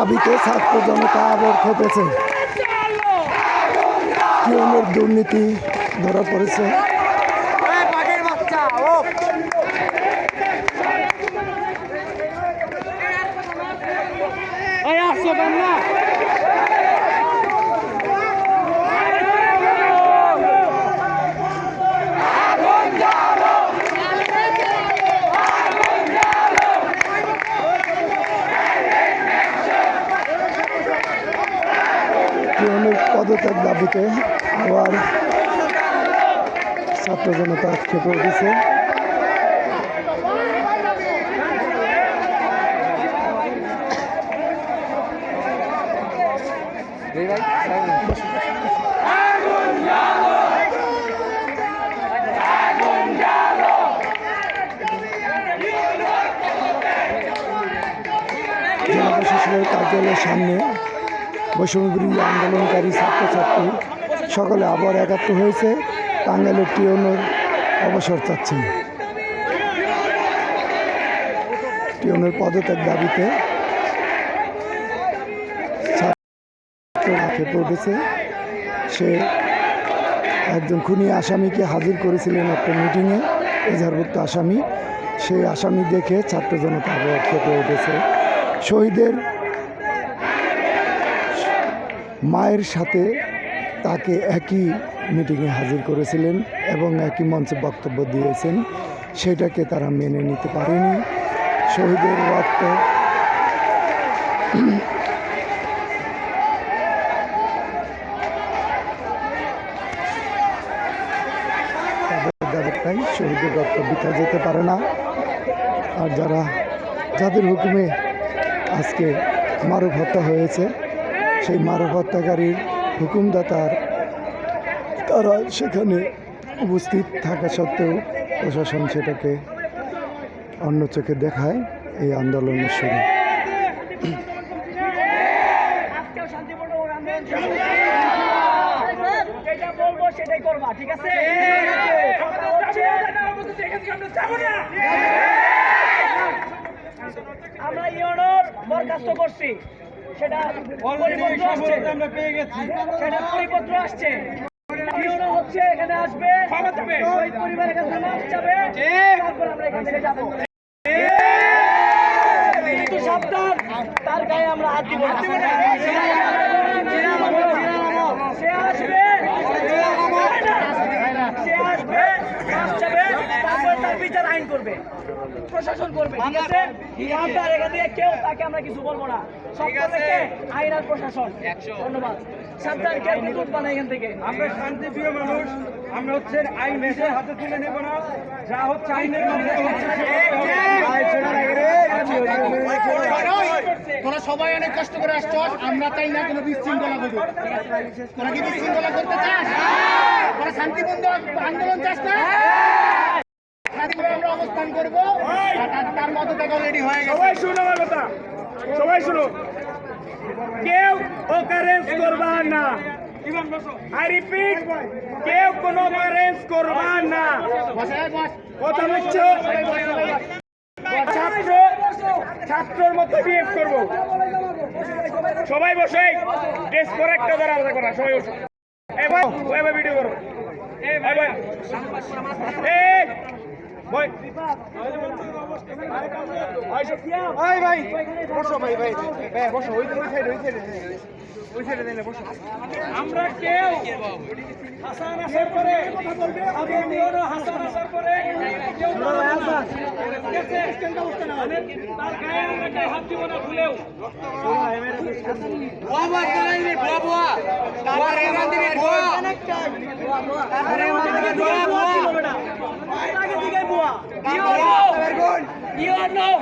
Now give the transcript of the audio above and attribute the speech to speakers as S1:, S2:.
S1: দাবিতে ছাত্র জনতা আবার খেপেছে। পিয়নের দুর্নীতি ধরা পড়েছে। পিয়নের পদত্যাগ দাবিতে আবার ছাত্র জনতা খেপে উঠেছে। জেলা প্রশাসনের কার্যালয়ের সামনে বৈষম্যবিরোধী আন্দোলনকারী ছাত্রছাত্রী সকলে আবার একাত্ম হয়েছে। টাঙ্গাইলের পিয়নের অবসর চাচ্ছেন। পিয়নের পদত্যাগ দাবিতে ছাত্ররা খেপে উঠেছে। সে একজন খুনি আসামিকে হাজির করেছিলেন একটা মিটিংয়ে, এজাহারভুক্ত আসামি। সেই আসামি দেখে ছাত্র জনতা আবার খেপে উঠেছে। শহীদের মায়ের সাথে তাকে একই মিটিংয়ে হাজির করেছিলেন এবং একই মঞ্চে বক্তব্য দিয়েছেন। সেটাকে তারা মেনে নিতে পারেনি। শহীদের রক্ত তাই শহীদের রক্ত বৃথা যেতে পারে না। আর যাদের হুকুমে আজকে মানব হত্যা হয়েছে, সেই মানব হত্যাকারীর হুকুমদাতার তারা সেখানে উপস্থিত থাকা সত্ত্বেও প্রশাসন সেটাকে অন্য চোখে দেখায়। এই আন্দোলনের শুরু
S2: আমরা ইউনোর বরখাস্ত করছি, সেটা পরিপত্র আসছে। ইউনো হচ্ছে এখানে আসবে, পরিবারের কাছে মাপ চাবে, তারপর আমরা এখান থেকে যাবো। কিন্তু সাবধান, তার গায়ে আমরা হাত দিব না। সে আসবে, মাপ চাবে, তারপর তার বিচার আইন করবে, প্রশাসন করবে। ঠিক আছে, এখান থেকে কেউ তাকে আমরা কিছু বলবো না। সকলকে আইন আর প্রশাসন। ধন্যবাদ। সাবধান, কেউ কিন্তু উঠবা না এখান থেকে।
S3: আমরা শান্তিপ্রিয় মানুষ, আমরা হচ্ছে আইন নিজের হাতে তুলে নেব না। যা হচ্ছে আইনের
S4: তোরা সবাই অনেক কষ্ট করে আসছ, আমরা চাই না কোনো বিশৃঙ্খলা করবো। তোরা কি বিশৃঙ্খলা করতে চাস? তোরা শান্তিপূর্ণ আন্দোলন চাস না? আমরা অবস্থান করবো, তার মতো থেকে অলরেডি হয়ে গেছে।
S3: সবাই শুনো আমার কথা, সবাই শুনো। কেউ অকারেন্স করবা না। আই রিপিট, কেউ কোনো অকারেন্স করবা না। কথা বুঝছো? ছাত্রর মতো বিহেভ করবো। সবাই বসে ড্রেস করে একটা দ্বারা আলাদা করা। সবাই বসে এবার ভিডিও করো। আমরা কেউ হাসান আসার পরে হাসান আসার পরে তার গায়ে আমরা হাত দিব না ভুলেও। You know.